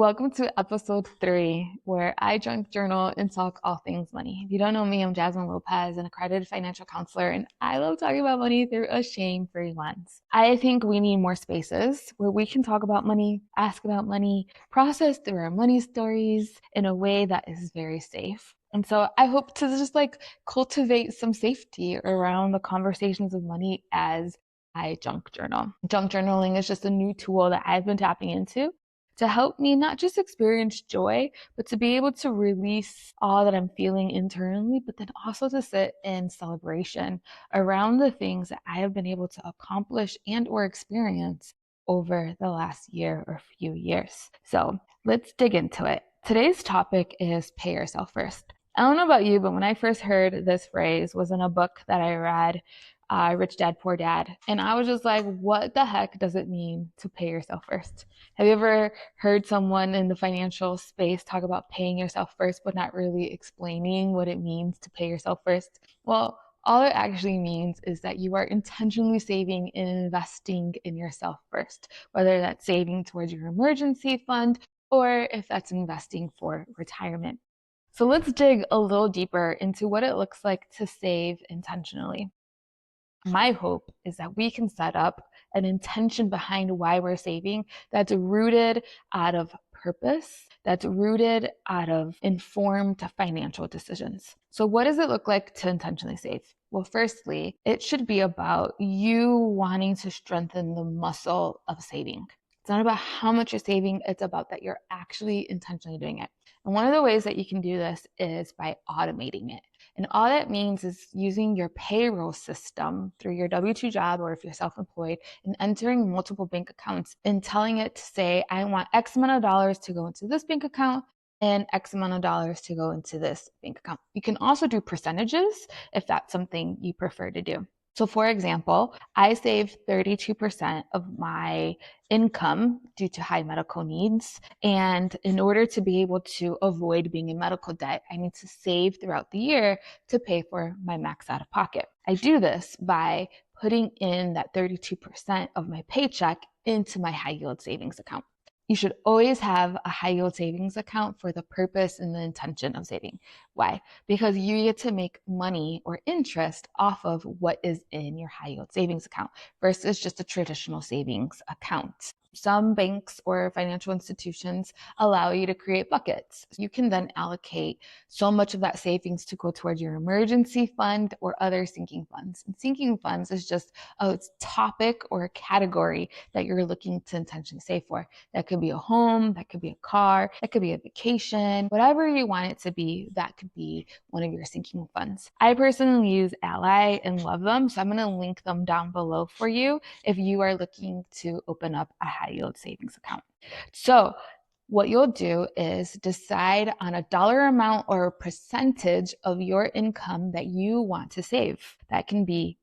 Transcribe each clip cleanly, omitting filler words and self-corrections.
welcome to episode 3, where I junk journal and talk all things money. If you don't know me, I'm Jasmine Lopez, an accredited financial counselor, and I love talking about money through a shame-free lens. I think we need more spaces where we can talk about money, ask about money, process through our money stories in a way that is very safe. And so I hope to just cultivate some safety around the conversations of money as I junk journal. Junk journaling is just a new tool that I've been tapping into to help me not just experience joy, but to be able to release all that I'm feeling internally, but then also to sit in celebration around the things that I have been able to accomplish and or experience over the last year or few years. So let's dig into it. Today's topic is pay yourself first. I don't know about you, but when I first heard this phrase was in a book that I read, Rich Dad, Poor Dad. And I was just like, what the heck does it mean to pay yourself first? Have you ever heard someone in the financial space talk about paying yourself first, but not really explaining what it means to pay yourself first? Well, all it actually means is that you are intentionally saving and investing in yourself first, whether that's saving towards your emergency fund or if that's investing for retirement. So let's dig a little deeper into what it looks like to save intentionally. My hope is that we can set up an intention behind why we're saving that's rooted out of purpose, that's rooted out of informed financial decisions. So what does it look like to intentionally save? Well, firstly, it should be about you wanting to strengthen the muscle of saving. It's not about how much you're saving, it's about that you're actually intentionally doing it. And one of the ways that you can do this is by automating it. And all that means is using your payroll system through your W-2 job, or if you're self-employed, and entering multiple bank accounts and telling it to say, I want X amount of dollars to go into this bank account and X amount of dollars to go into this bank account. You can also do percentages if that's something you prefer to do. So for example, I save 32% of my income due to high medical needs. And in order to be able to avoid being in medical debt, I need to save throughout the year to pay for my max out of pocket. I do this by putting in that 32% of my paycheck into my high yield savings account. You should always have a high yield savings account for the purpose and the intention of saving. Why? Because you get to make money or interest off of what is in your high yield savings account versus just a traditional savings account. Some banks or financial institutions allow you to create buckets. You can then allocate so much of that savings to go towards your emergency fund or other sinking funds. And sinking funds is just a topic or a category that you're looking to intentionally save for. That could be a home, that could be a car, that could be a vacation, whatever you want it to be, that could be one of your sinking funds. I personally use Ally and love them, so I'm going to link them down below for you if you are looking to open up a high yield savings account. So what you'll do is decide on a dollar amount or a percentage of your income that you want to save. That can be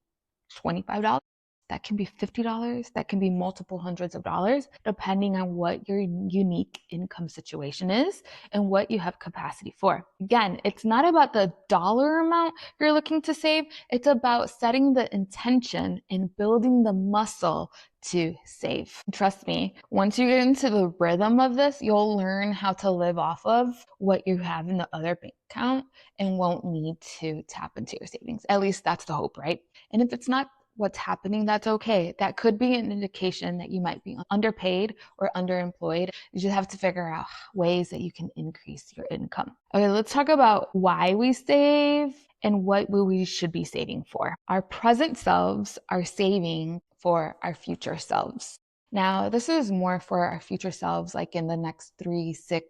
$25. That can be $50. That can be multiple hundreds of dollars, depending on what your unique income situation is and what you have capacity for. Again, it's not about the dollar amount you're looking to save. It's about setting the intention and building the muscle to save. Trust me, once you get into the rhythm of this, you'll learn how to live off of what you have in the other bank account and won't need to tap into your savings. At least that's the hope, right? And if it's not what's happening, that's okay. That could be an indication that you might be underpaid or underemployed. You just have to figure out ways that you can increase your income. Okay, let's talk about why we save and what we should be saving for. Our present selves are saving for our future selves. Now, this is more for our future selves, like in the next 3-6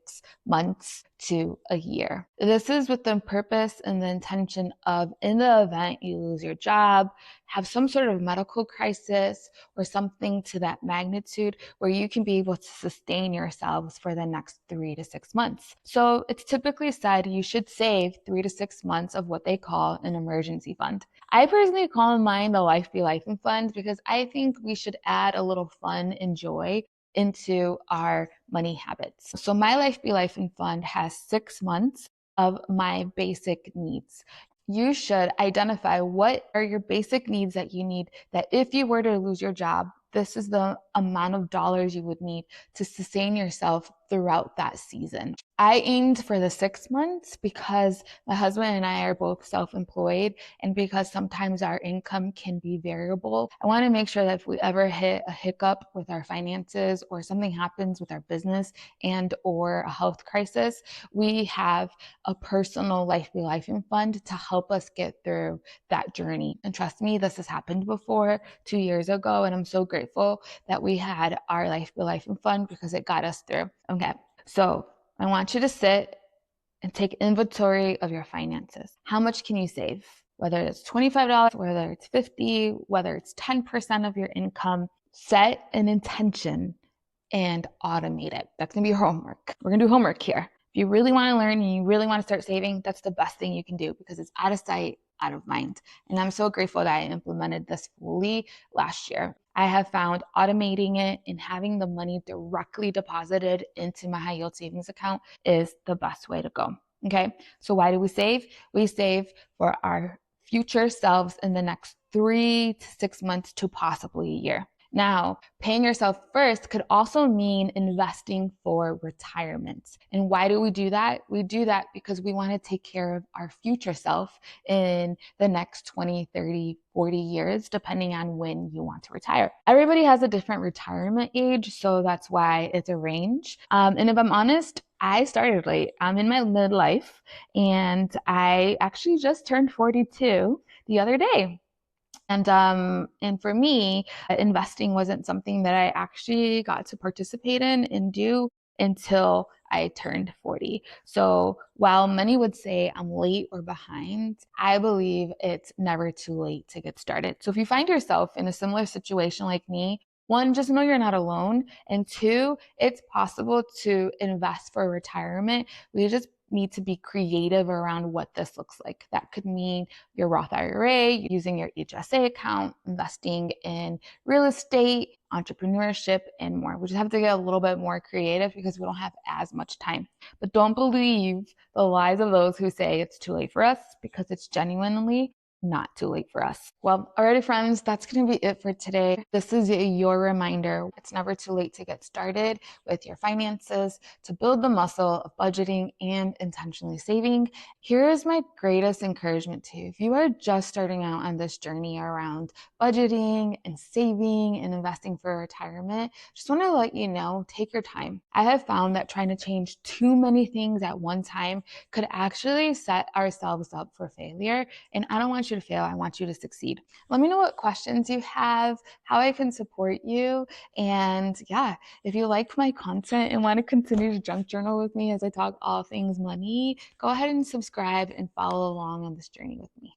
months to a year. This is with the purpose and the intention of, in the event you lose your job, have some sort of medical crisis or something to that magnitude where you can be able to sustain yourselves for the next 3 to 6 months. So it's typically said you should save 3 to 6 months of what they call an emergency fund. I personally call mine the Life Be Life Fund because I think we should add a little fun and joy into our money habits. So my Life Be Life Fund has 6 months of my basic needs. You should identify what are your basic needs that you need, that if you were to lose your job, this is the amount of dollars you would need to sustain yourself throughout that season. I aimed for the 6 months because my husband and I are both self-employed, and because sometimes our income can be variable. I want to make sure that if we ever hit a hiccup with our finances or something happens with our business and or a health crisis, we have a personal life be life fund to help us get through that journey. And trust me, this has happened before 2 years ago, and I'm so grateful that we had our life be life fund because it got us through. Okay, so I want you to sit and take inventory of your finances. How much can you save? Whether it's $25, whether it's $50, whether it's 10% of your income, set an intention and automate it. That's gonna be your homework. We're gonna do homework here. If you really wanna learn and you really wanna start saving, that's the best thing you can do because it's out of sight, out of mind. And I'm so grateful that I implemented this fully last year. I have found automating it and having the money directly deposited into my high yield savings account is the best way to go. Okay, so why do we save? We save for our future selves in the next 3 to 6 months to possibly a year. Now, paying yourself first could also mean investing for retirement. And why do we do that? We do that because we want to take care of our future self in the next 20, 30, 40 years, depending on when you want to retire. Everybody has a different retirement age, so that's why it's a range. And if I'm honest, I started late. I'm in my midlife, and I actually just turned 42 the other day. And for me, investing wasn't something that I actually got to participate in and do until I turned 40. So while many would say I'm late or behind, I believe it's never too late to get started. So if you find yourself in a similar situation like me, one, just know you're not alone. And two, it's possible to invest for retirement. We just need to be creative around what this looks like. That could mean your Roth IRA, using your HSA account, investing in real estate, entrepreneurship, and more. We just have to get a little bit more creative because we don't have as much time. But don't believe the lies of those who say it's too late for us, because it's genuinely not too late for us. Well, alrighty friends, that's going to be it for today. This is your reminder. It's never too late to get started with your finances, to build the muscle of budgeting and intentionally saving. Here is my greatest encouragement to you. If you are just starting out on this journey around budgeting and saving and investing for retirement, just want to let you know, take your time. I have found that trying to change too many things at one time could actually set ourselves up for failure. And I don't want you to fail. I want you to succeed. Let me know what questions you have, how I can support you. And yeah, if you like my content and want to continue to junk journal with me as I talk all things money, go ahead and subscribe and follow along on this journey with me.